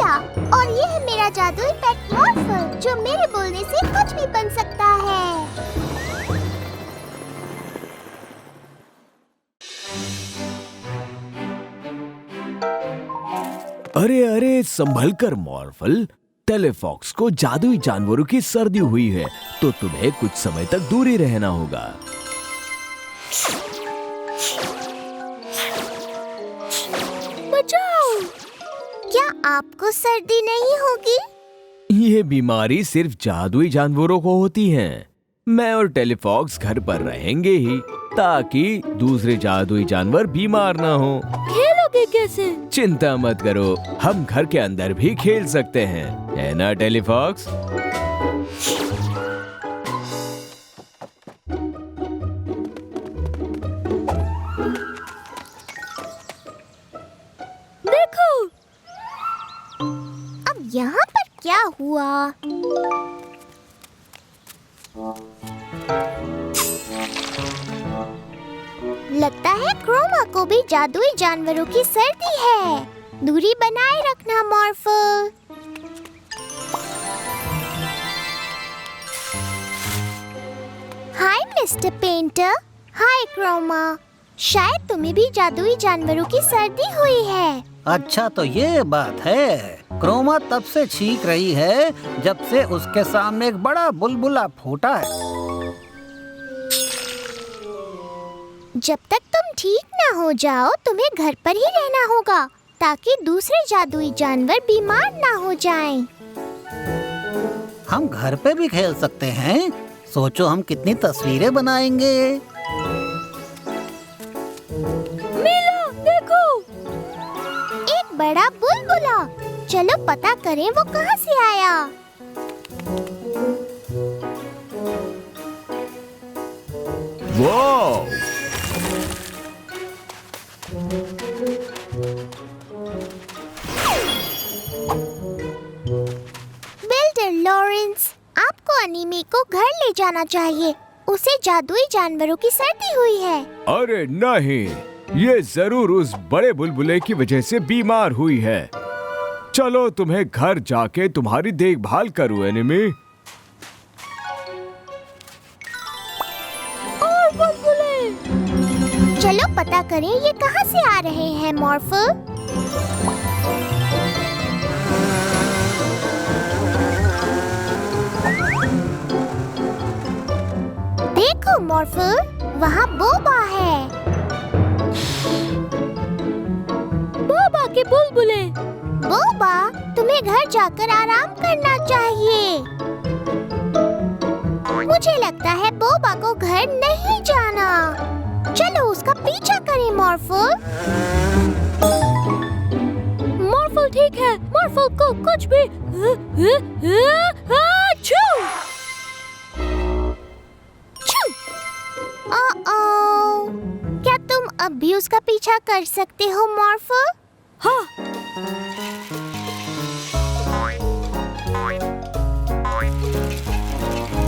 लिया। और ये है मेरा जादुई पेट मॉर्फल, जो मेरे बोलने से कुछ भी बन सकता है। अरे अरे, संभल कर मॉर्फल। टेलीफॉक्स को जादुई जानवरों की सर्दी हुई है, तो तुम्हें कुछ समय तक दूर ही रहना होगा। बचाओ! क्या आपको सर्दी नहीं होगी? ये बीमारी सिर्फ जादुई जानवरों को होती है। मैं और टेलीफॉक्स घर पर रहेंगे ही, ताकि दूसरे जादुई जानवर बीमार ना हो। खेलोगे कैसे? चिंता मत करो, हम घर के अंदर भी खेल सकते हैं, है ना टेलीफॉक्स? देखो, अब यहाँ पर क्या हुआ? लगता है क्रोमा को भी जादुई जानवरों की सर्दी है। दूरी बनाए रखना Morphle. Hi mister painter. Hi Chroma. शायद तुम्हें भी जादुई जानवरों की सर्दी हुई है। अच्छा, तो ये बात है। क्रोमा तब से छींक रही है जब से उसके सामने एक बड़ा बुलबुला फूटा है। जब तक तुम ठीक ना हो जाओ, तुम्हें घर पर ही रहना होगा, ताकि दूसरे जादुई जानवर बीमार ना हो जाएं। हम घर पे भी खेल सकते हैं। सोचो हम कितनी तस्वीरें बनाएंगे। मिलो, देखो। एक बड़ा बुलबुला। चलो पता करें वो कहाँ से आया। वाह! बिल्डर लॉरेंस, आपको अनीमे को घर ले जाना चाहिए। उसे जादुई जानवरों की सर्दी हुई है। अरे नहीं, ये जरूर उस बड़े बुलबुले की वजह से बीमार हुई है। चलो तुम्हें घर जाके तुम्हारी देखभाल करूं एनिमी। और बुलबुले। चलो पता करें ये कहाँ से आ रहे हैं मॉर्फल। देखो मॉर्फल, वहाँ बोबा है। बोबा के बुलबुले। बोबा, तुम्हें घर जाकर आराम करना चाहिए। मुझे लगता है बोबा को घर नहीं जाना। चलो उसका पीछा करें मॉर्फल। मॉर्फल ठीक है। मॉर्फल को कुछ भी छू! छू! क्या तुम अब भी उसका पीछा कर सकते हो मॉर्फल? हाँ।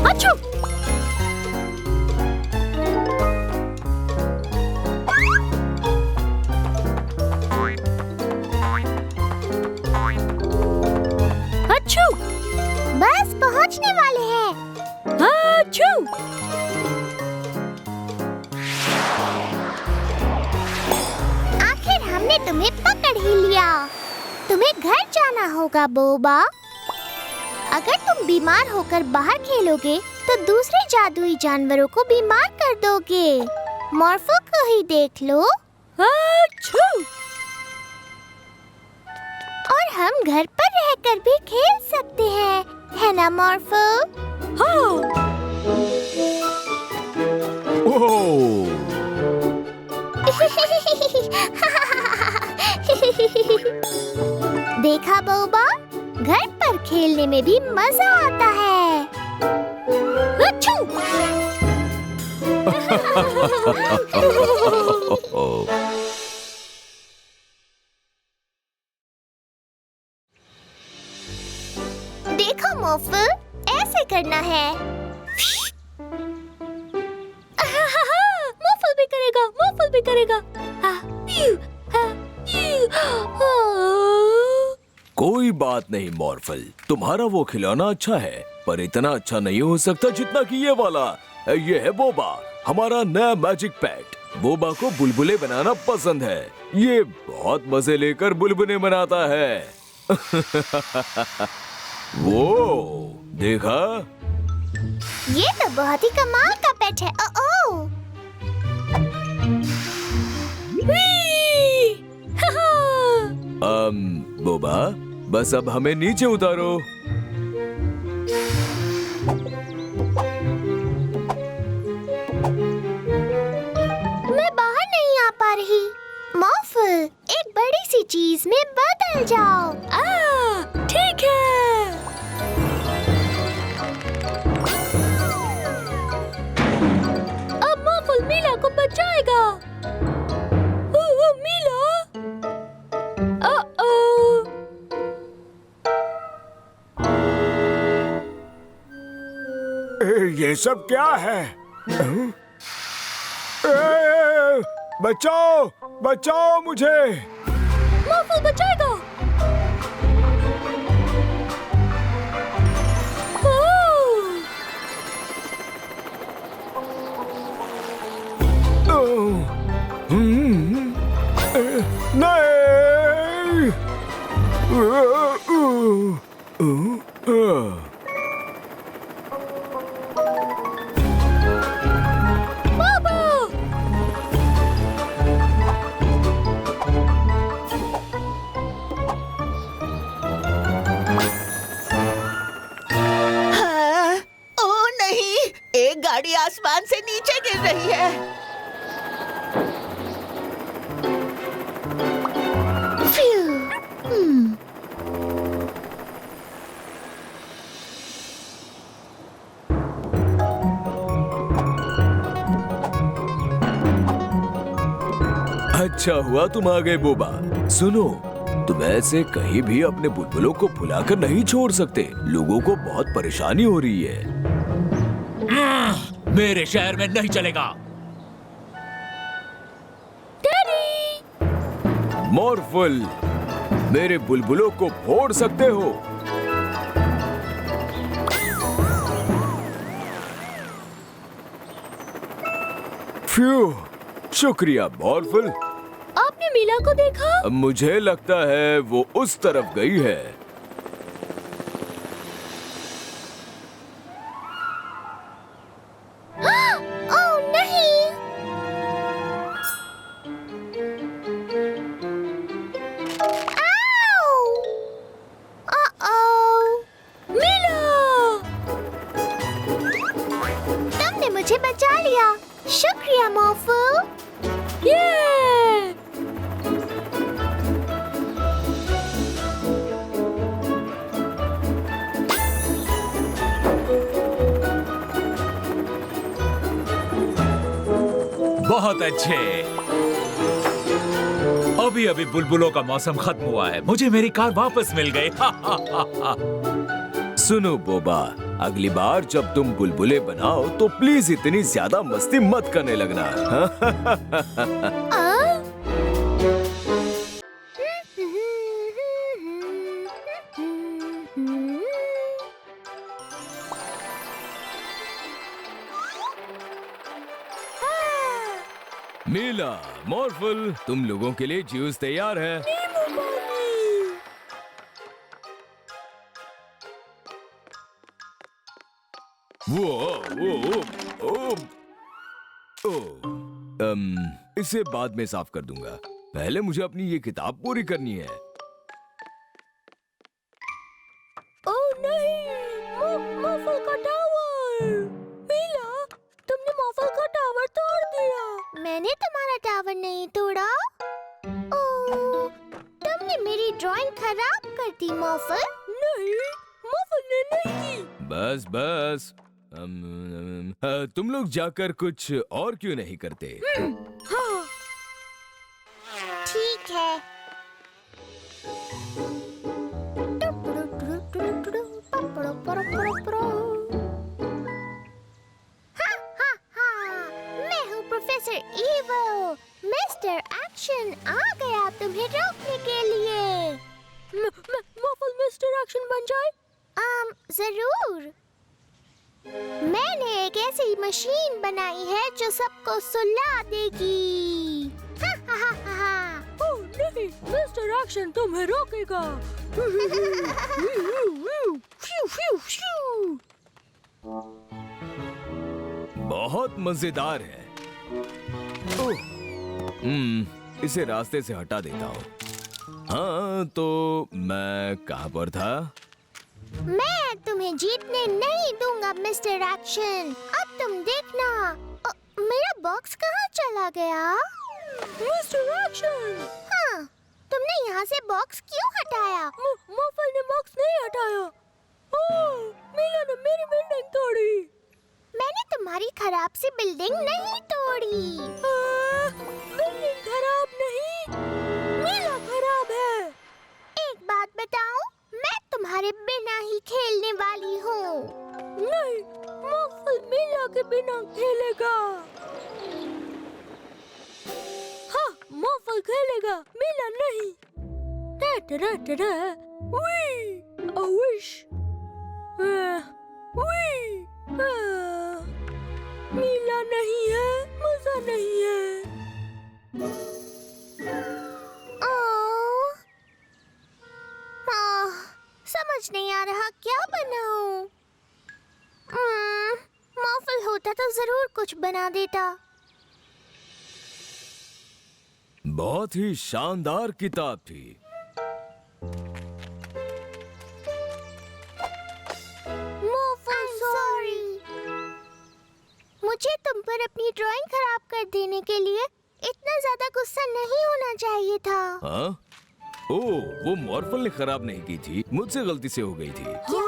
अच्छू! अच्छू! बस पहुंचने वाले हैं। अच्छू! आखिर हमने तुम्हें पकड़ ही लिया। तुम्हें घर जाना होगा बोबा। अगर तुम बीमार होकर बाहर खेलोगे तो दूसरे जादुई जानवरों को बीमार कर दोगे। मॉर्फल को ही देख लो। अच्छू! और हम घर पर रहकर भी खेल सकते हैं, है ना मॉर्फल? हाँ। ओह! देखा बोबा, घर पर खेलने में भी मजा आता है। अच्छू! देखो मॉर्फल, ऐसे करना है। मॉर्फल भी करेगा, मॉर्फल भी करेगा। कोई बात नहीं मॉर्फल, तुम्हारा वो खिलौना अच्छा है पर इतना अच्छा नहीं हो सकता जितना कि ये वाला। ये है बोबा, हमारा नया मैजिक पेट। बोबा को बुलबुले बनाना पसंद है। ये बहुत मजे लेकर बुलबुले बनाता है। वो देखा? ये तो बहुत ही कमाल का पेट है। ओ बोबा, बस अब हमें नीचे उतारो। मैं बाहर नहीं आ पा रही। मॉर्फल, एक बड़ी सी चीज में बदल जाओ। ठीक है। अब मॉर्फल मीला को बचाएगा। मीला, ये सब क्या है? बचाओ, बचाओ मुझे। मॉर्फल बचाएगा। नहीं। गाड़ी आसमान से नीचे गिर रही है। अच्छा हुआ तुम आ गए बोबा। सुनो, तुम ऐसे कहीं भी अपने बुलबुलों को फुलाकर नहीं छोड़ सकते। लोगों को बहुत परेशानी हो रही है। मेरे शहर में नहीं चलेगा। मॉर्फल, मेरे बुलबुलों को फोड़ सकते हो। फ्यू, शुक्रिया मॉर्फल। आपने मीला को देखा? मुझे लगता है वो उस तरफ गई है। मुझे बचा लिया। शुक्रिया मॉर्फल। बहुत अच्छे। अभी अभी बुलबुलों का मौसम खत्म हुआ है। मुझे मेरी कार वापस मिल गई। सुनो बोबा, अगली बार जब तुम बुलबुले बनाओ तो प्लीज इतनी ज्यादा मस्ती मत करने लगना। मीला, मॉर्फल, तुम लोगों के लिए जूस तैयार है। इसे बाद में साफ कर दूंगा। पहले मुझे अपनी ये किताब पूरी करनी है। ओह नहीं, मॉर्फल का टावर। मीला, तुमने मॉर्फल का टावर तोड़ दिया। मैंने तुम्हारा टावर नहीं तोड़ा। ओह, तुमने मेरी ड्राइंग खराब कर दी मॉर्फल। नहीं, मॉर्फल ने नहीं की। बस बस, तुम लोग जाकर कुछ और क्यों नहीं करते? हाँ। ठीक है। मैं हूँ प्रोफेसर ईवल। मिस्टर एक्शन आ गया तुम्हें रोकने के लिए। एक्शन बन जाए? जरूर। मैंने एक ऐसी मशीन बनाई है जो सबको सुला देगी। हा हा हा हा हा। ओह नहीं, मिस्टर एक्शन तुम्हें रोकेगा। बहुत मजेदार है। इसे रास्ते से हटा देता हूँ। हाँ, तो मैं कहाँ पर था? मैं तुम्हें जीतने नहीं दूंगा मिस्टर एक्शन। अब तुम देखना। मेरा बॉक्स कहाँ चला गया? मिस्टर एक्शन, हाँ, तुमने यहाँ से बॉक्स क्यों हटाया? मॉर्फल ने बॉक्स नहीं हटाया। ओह, मीला ने मेरी बिल्डिंग तोड़ी। मैंने तुम्हारी खराब सी बिल्डिंग नहीं तोड़ी। बिल्डिंग खराब नहीं, मीला खराब है। एक बात बताऊं, मैं तुम्हारे बिना ही खेलने वाली हूँ। नहीं, मॉर्फल मीला के बिना खेलेगा। हाँ, मॉर्फल खेलेगा, मीला नहीं। We, a wish. मीला नहीं है, मजा नहीं है। समझ नहीं आ रहा क्या बनाऊं। मॉर्फल होता तो जरूर कुछ बना देता। बहुत ही शानदार किताब थी। I'm sorry। मुझे तुम पर अपनी ड्राइंग खराब कर देने के लिए इतना ज्यादा गुस्सा नहीं होना चाहिए था। हाँ? ओह, वो मॉर्फल ने खराब नहीं की थी, मुझसे गलती से हो गई थी। क्या?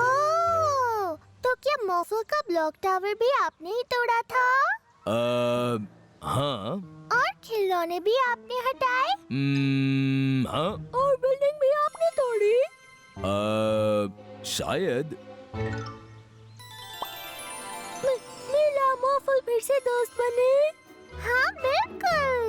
ओह, तो क्या मॉर्फल का ब्लॉक टावर भी आपने ही तोड़ा था? हाँ। और खिलौने भी आपने हटाए? हाँ। और बिल्डिंग भी आपने तोड़ी? शायद। मीला मॉर्फल फिर से दोस्त बने? हाँ, बिल्कुल।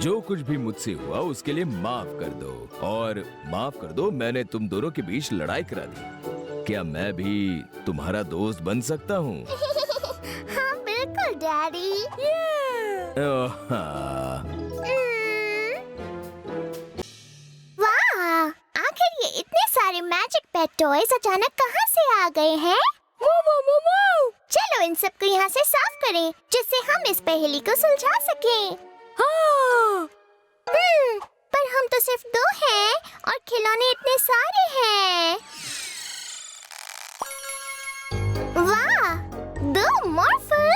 जो कुछ भी मुझसे हुआ उसके लिए माफ कर दो। और माफ कर दो, मैंने तुम दोनों के बीच लड़ाई करा दी। क्या मैं भी तुम्हारा दोस्त बन सकता हूँ? हाँ, बिल्कुल डैडी। हाँ। वाह, आखिर ये इतने सारे मैजिक पेट टॉयज अचानक कहाँ से आ गए हैं? चलो इन सबको यहाँ से साफ करें, जिससे हम इस पहेली को सुलझा सकें। हाँ। पर हम तो सिर्फ 2 हैं और खिलौने इतने सारे हैं। वाह, 2 मॉर्फल।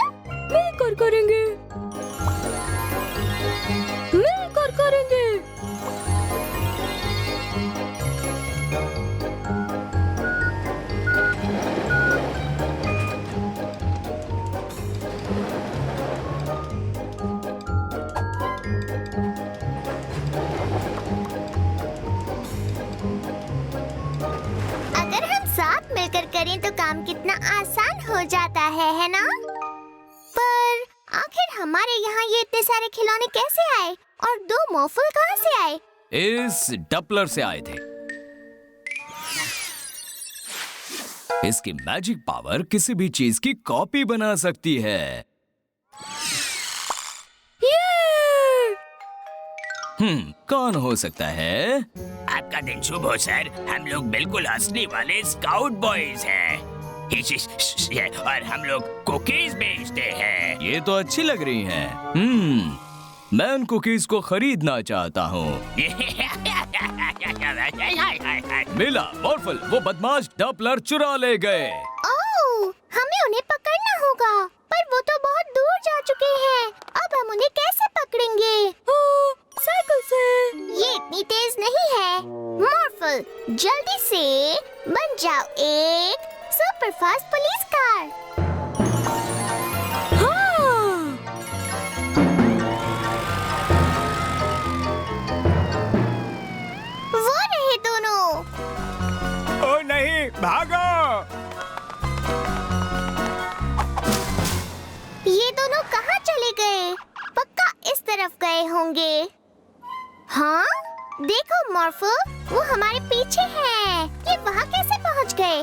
मिलकर करेंगे, मिलकर करेंगे। अगर हम साथ मिलकर करें तो काम कितना आसान हो जाता है ना? पर आखिर हमारे यहाँ ये इतने सारे खिलौने कैसे आए और 2 मॉर्फल कहाँ से आए? इस डपलर से आए थे। इसकी मैजिक पावर किसी भी चीज की कॉपी बना सकती है। कौन हो सकता है? आपका दिन शुभ हो सर। हम लोग बिल्कुल असली वाले स्काउट बॉयज हैं। और हम लोग कुकीज बेचते हैं। ये तो अच्छी लग रही हैं। मैं उन कुकीज को खरीदना चाहता हूँ। मिला, मॉर्फल, वो बदमाश डपलर चुरा ले गए। ओह, हमें उन्हें पकड़ना होगा, पर वो तो बहुत दूर जा चुके हैं। अब हम उन्हें कैसे पकड़ेंगे? साइकिल से। ये इतनी तेज नहीं है। मॉर्फल, जल्दी से बन जाओ एक सुपर फास्ट पुलिस कार। हाँ। वो रहे दोनों। ओ नहीं, भागो। ये दोनों कहाँ चले गए? पक्का इस तरफ गए होंगे। हाँ, देखो मॉर्फल, वो हमारे पीछे हैं। ये वहाँ कैसे पहुँच गए?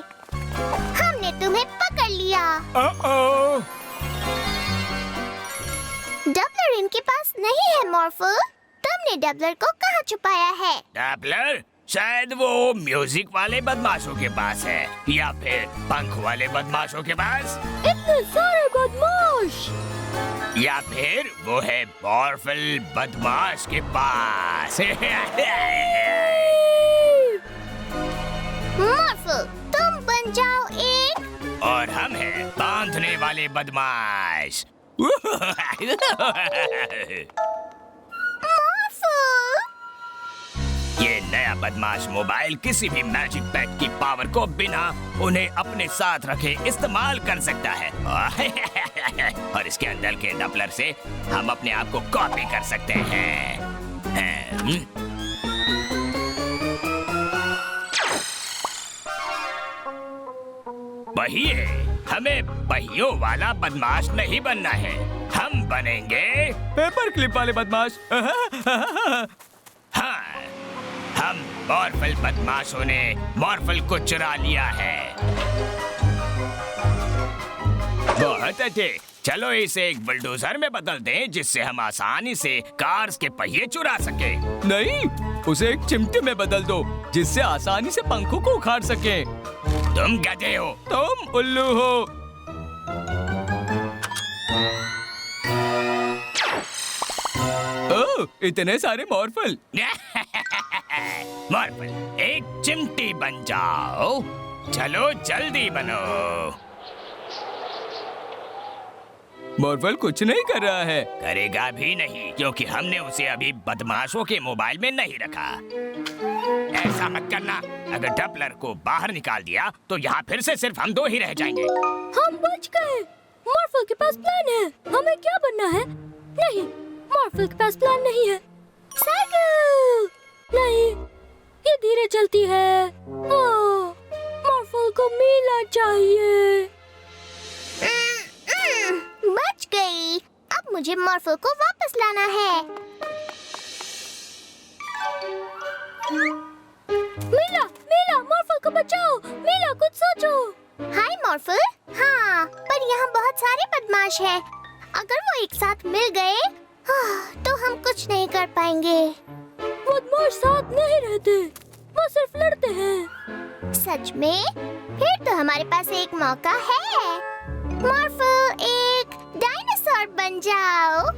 हमने तुम्हें पकड़ लिया। ओ डबलर इनके पास नहीं है मॉर्फल। तुमने डबलर को कहाँ छुपाया है? डबलर शायद वो म्यूजिक वाले बदमाशों के पास है या फिर पंख वाले बदमाशों के पास, इतने सारे बदमाश। या फिर वो है मॉर्फल बदमाश के पास। मॉर्फल, तुम बन जाओ एक। और हम हैं बांधने वाले बदमाश। ये नया बदमाश मोबाइल किसी भी मैजिक पैक की पावर को बिना उन्हें अपने साथ रखे इस्तेमाल कर सकता है। और इसके अंदर के डबलर से हम अपने आप को कॉपी कर सकते हैं। पहिए, हमें पहियों वाला बदमाश नहीं बनना है। हम बनेंगे पेपर क्लिप वाले बदमाश। हाँ, हम मॉर्फल बदमाशों ने मॉर्फल को चुरा लिया है। बहुत अच्छे, चलो इसे एक बुलडोजर में बदल दें जिससे हम आसानी से कार्स के पहिए चुरा सके। नहीं, उसे एक चिमटे में बदल दो जिससे आसानी से पंखों को उखाड़ सके। तुम गधे हो। तुम उल्लू हो। ओह, इतने सारे मॉर्फल। मॉर्फल, एक चिमटी बन जाओ। चलो जल्दी बनो। मॉर्फल कुछ नहीं कर रहा है। करेगा भी नहीं क्योंकि हमने उसे अभी बदमाशों के मोबाइल में नहीं रखा। ऐसा मत करना, अगर डबलर को बाहर निकाल दिया तो यहाँ फिर से सिर्फ हम दो ही रह जाएंगे। हम बच गए। मॉर्फल के पास प्लान है। हमें क्या बनना है? नहीं, मॉर्फल के पास प्लान नहीं है। साइकिल नहीं, ये धीरे चलती है। मॉर्फल को मीला चाहिए। बच गई। अब मुझे मॉर्फल को वापस लाना है। मीला, मीला, मॉर्फल को बचाओ। मीला, कुछ सोचो। हाय मॉर्फल। हाँ, पर यहाँ बहुत सारे बदमाश हैं। अगर वो एक साथ मिल गए तो हम कुछ नहीं कर पाएंगे। बदमाश साथ नहीं रहते, वो सिर्फ लड़ते हैं। सच में? फिर तो हमारे पास एक मौका है। मॉर्फल, एक डायनासोर बन जाओ।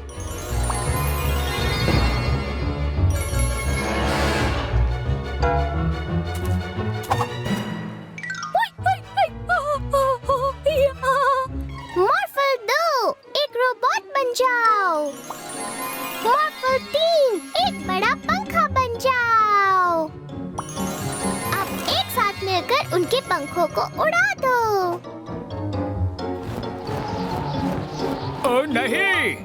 मॉर्फल 2, एक रोबोट बन जाओ। मॉर्फल 3, एक बड़ा पंखा बन जाओ। अब एक साथ मिलकर उनके पंखों को उड़ा दो। ओ नहीं,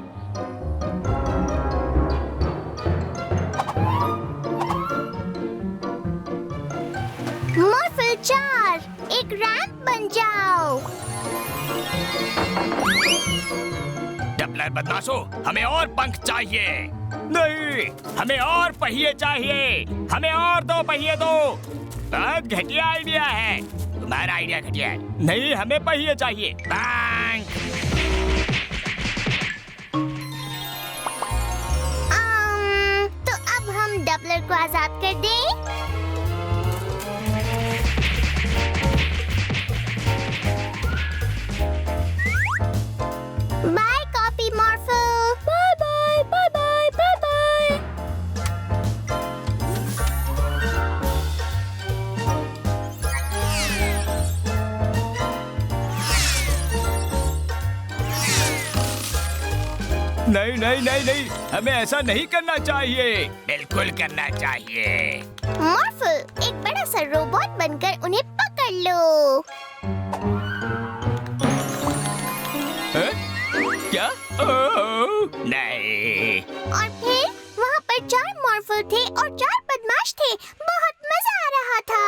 मॉर्फल 4, एक रैंप बन जाओ। डबलर बदमाशों, हमें और पंख चाहिए। नहीं, हमें और पहिए चाहिए। हमें और 2 पहिए दो। बहुत घटिया आइडिया है। तुम्हारा आइडिया घटिया है। नहीं, हमें पहिए चाहिए। बैंक। तो अब हम डबलर को आजाद कर दें। Bye Copy Morphle. Bye bye bye bye bye bye. नहीं नहीं नहीं नहीं, हमें ऐसा नहीं करना चाहिए। बिल्कुल करना चाहिए। मॉर्फल, एक बड़ा सा रोबोट बनकर उन्हें पकड़ लो। है? क्या? ओह! नहीं। और फिर वहाँ पर 4 मॉर्फल थे और 4 बदमाश थे। बहुत मजा आ रहा था।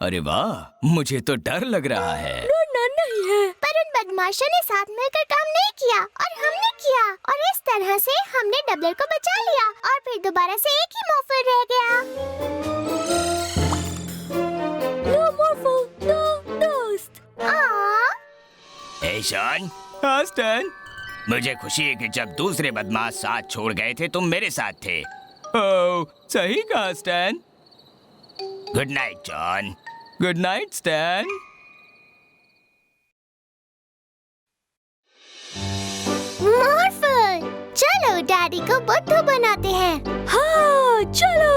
अरे वाह, मुझे तो डर लग रहा है। डरना नहीं है। पर उन बदमाशों ने साथ मिलकर काम नहीं किया और हमने किया, और इस तरह से हमने डबलर को बचा लिया और फिर दोबारा से एक ही मॉर्फल रह गया। शॉन, हाँ स्टैन। मुझे खुशी है कि जब दूसरे बदमाश साथ छोड़ गए थे तुम मेरे साथ थे। ओह, सही कहा Stan. Good night John. Good night Stan. Morphle, चलो डैडी को बुद्धू बनाते हैं। हाँ चलो।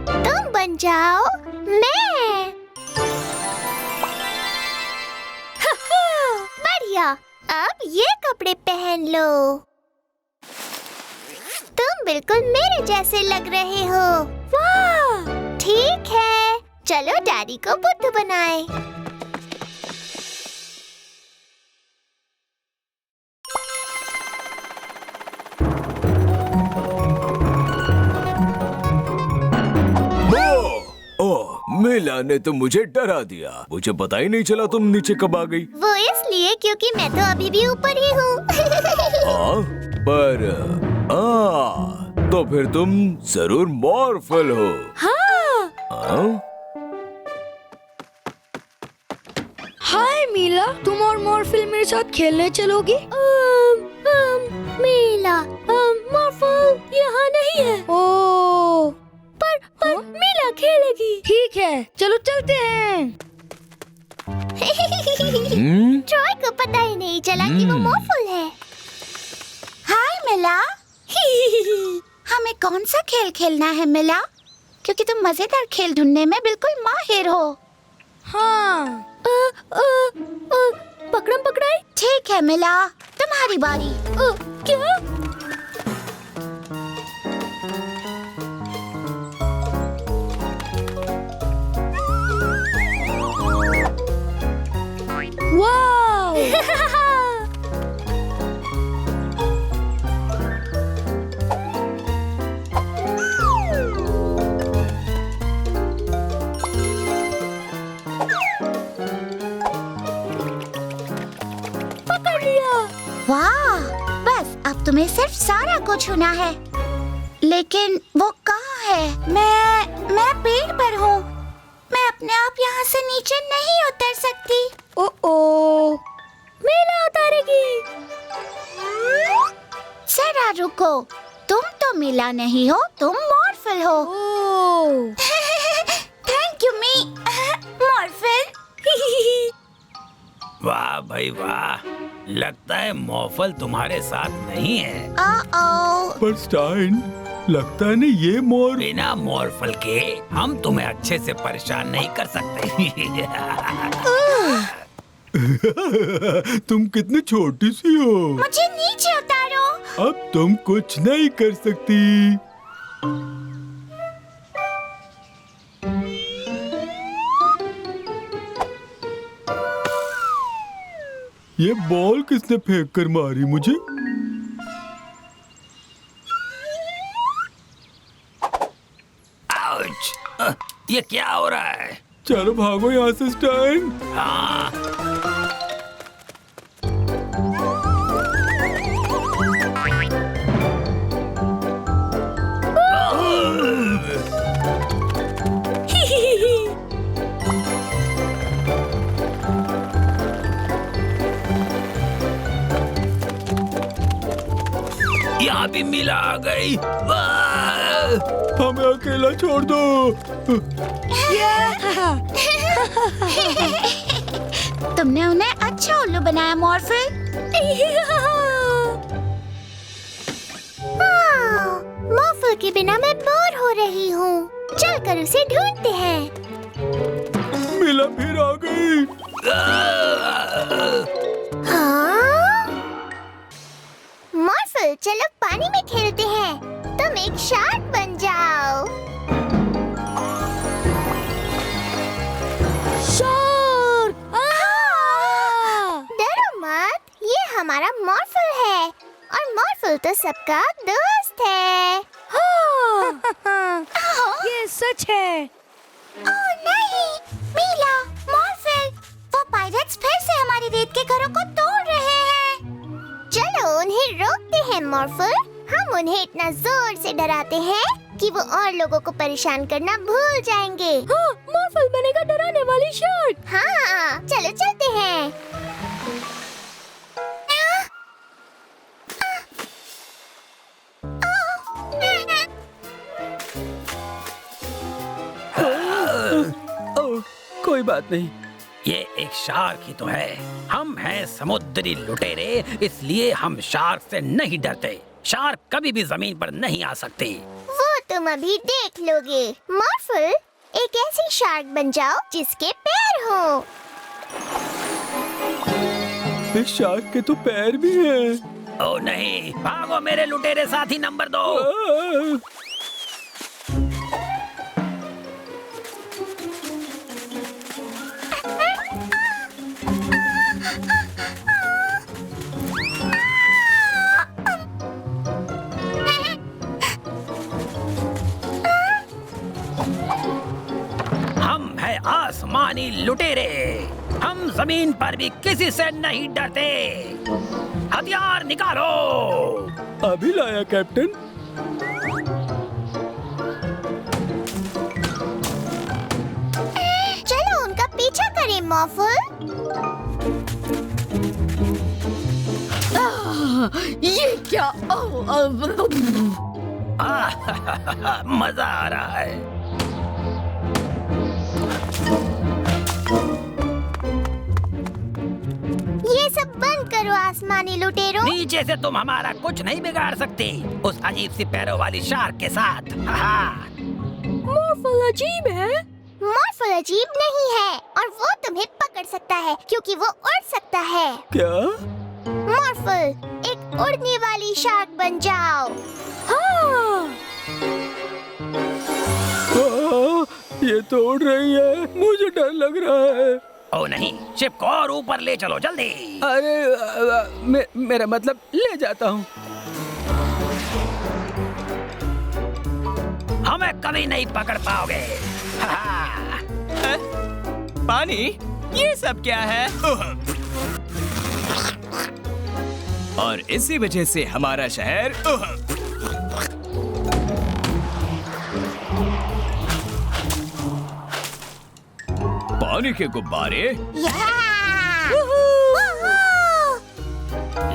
तुम बन जाओ मैं। बढ़िया, अब ये कपड़े पहन लो। तुम बिल्कुल मेरे जैसे लग रहे हो। वाह। ठीक है, चलो डैडी को बुद्धू बनाए। ओह, मिला ने तो मुझे डरा दिया। मुझे पता ही नहीं चला तुम नीचे कब आ गई। वो इसलिए क्योंकि मैं तो अभी भी ऊपर ही हूँ। हाँ, पर तो फिर तुम जरूर मॉर्फल हो। हाँ। हाँ? हाय मीला, तुम और मॉर्फल मेरे साथ खेलने चलोगी? मीला, मॉर्फल यहाँ नहीं है। ओह, पर मीला खेलेगी। ठीक है, चलो चलते हैं। ट्रॉय को पता ही नहीं चला कि वो मॉर्फल है। हाय मिला। हमें कौन सा खेल खेलना है मिला? क्योंकि तुम मजेदार खेल ढूंढने में बिल्कुल माहिर हो। हाँ। पकड़म पकड़ाई। ठीक है मिला, तुम्हारी बारी। क्या? वाव! पकड़ लिया। वाह, बस अब तुम्हें सिर्फ सारा को छूना है। लेकिन वो कहाँ है? मैं पेड़ पर हूँ। मैं अपने आप यहाँ से नीचे नहीं उतर सकती। ओ, मेला उतारेगी। जरा रुको, तुम तो मिला नहीं हो, तुम मॉर्फल हो। थैंक यू मी मॉर्फल। वाह भाई वाह, लगता है मॉर्फल तुम्हारे साथ नहीं है। पर स्टाइन, लगता है ना ये मोर। बिना मॉर्फल के हम तुम्हें अच्छे से परेशान नहीं कर सकते। तुम कितनी छोटी सी हो। मुझे नीचे उतारो। अब तुम कुछ नहीं कर सकती। ये बॉल किसने फेंक कर मारी मुझे? आउच! ये क्या हो रहा है? चलो भागो यहाँ से स्टाइन। हाँ। यहाँ भी मिला आ गई। वाह! हमें अकेला छोड़ दो। तुमने उन्हें अच्छा उल्लू बनाया मॉर्फल। मॉर्फल के बिना मैं बोर हो रही हूँ। चलकर उसे ढूंढते हैं। मिला फिर आ गई। हाँ? मॉर्फल, चलो पानी में खेलते हैं। तुम एक शार्क बन जाओ। शार्क! डरो मत, ये हमारा मॉर्फल है और मॉर्फल तो सबका दोस्त है। ये सच है। ओह नहीं, मीला, मॉर्फल, वो पायरेट्स फिर से हमारी रेत के घरों को तोड़ रहे हैं। चलो उन्हें रोकते हैं मॉर्फल। हम उन्हें इतना जोर से डराते हैं कि वो और लोगों को परेशान करना भूल जाएंगे। हाँ, मॉर्फल बनेगा डराने वाली शार्क। हाँ, चलो चलते हैं। ओह, कोई बात नहीं। ये एक शार्क ही तो है। हम हैं समुद्री लुटेरे, इसलिए हम शार्क से नहीं डरते। शार्क कभी भी जमीन पर नहीं आ सकती। वो तुम अभी देख लोगे। मॉर्फल, एक ऐसी शार्क बन जाओ जिसके पैर हो। इस शार्क के तो पैर भी हैं। ओ नहीं, भागो मेरे लुटेरे साथी नंबर 2। हम है आसमानी लुटेरे। हम जमीन पर भी किसी से नहीं डरते। हथियार निकालो। अभी लाया कैप्टन। चलो उनका पीछा करें मॉर्फल। ये क्या? मजा आ रहा है। ये सब बंद करो आसमानी लुटेरों। नीचे से तुम हमारा कुछ नहीं बिगाड़ सकती उस अजीब सी पैरों वाली शार्क के साथ। मॉर्फल अजीब है। मॉर्फल अजीब नहीं है और वो तुम्हें पकड़ सकता है क्योंकि वो उड़ सकता है। क्या? मॉर्फल, एक उड़ने वाली शार्क बन जाओ। हाँ। ये तो उड़ रही है, मुझे डर लग रहा है। ओ नहीं, शिप को और ऊपर ले चलो जल्दी। अरे मेरा मतलब ले जाता हूँ। हमें कभी नहीं पकड़ पाओगे। पानी, ये सब क्या है? और इसी वजह से हमारा शहर पानी के गुब्बारे।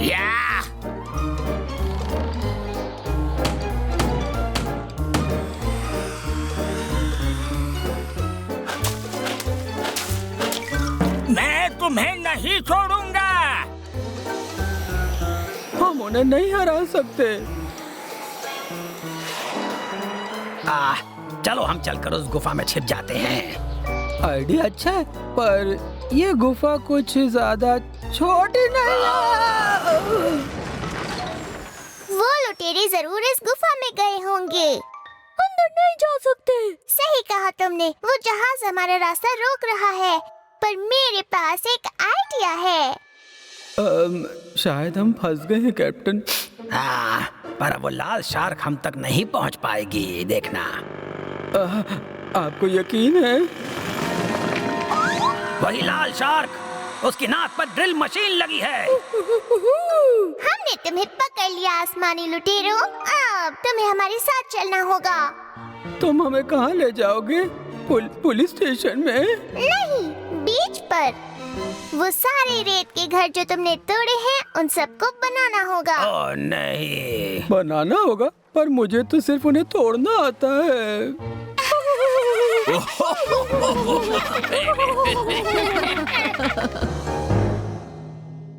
या मैं तुम्हें नहीं छोड़ूंगा। हम उन्हें नहीं हरा सकते। चलो हम चलकर उस गुफा में छिप जाते हैं। आइडिया अच्छा है, पर ये गुफा कुछ ज्यादा छोटी नहीं है। वो लुटेरे जरूर इस गुफा में गए होंगे। अंदर नहीं जा सकते। सही कहा तुमने। वो जहाज हमारा रास्ता रोक रहा है, पर मेरे पास एक आइडिया है। शायद हम फंस गए हैं कैप्टन। पर वो लाल शार्क हम तक नहीं पहुंच पाएगी, देखना। आपको यकीन है? वही लाल शार्क, उसकी नाक पर ड्रिल मशीन लगी है। हमने तुम्हें पकड़ लिया आसमानी लुटेरों। अब तुम्हें हमारे साथ चलना होगा। तुम हमें कहाँ ले जाओगे? पुलिस स्टेशन में? नहीं, बीच पर। वो सारे रेत के घर जो तुमने तोड़े हैं, उन सबको बनाना होगा। ओ नहीं। बनाना होगा, पर मुझे तो सिर्फ उन्हें तोड़ना आता है।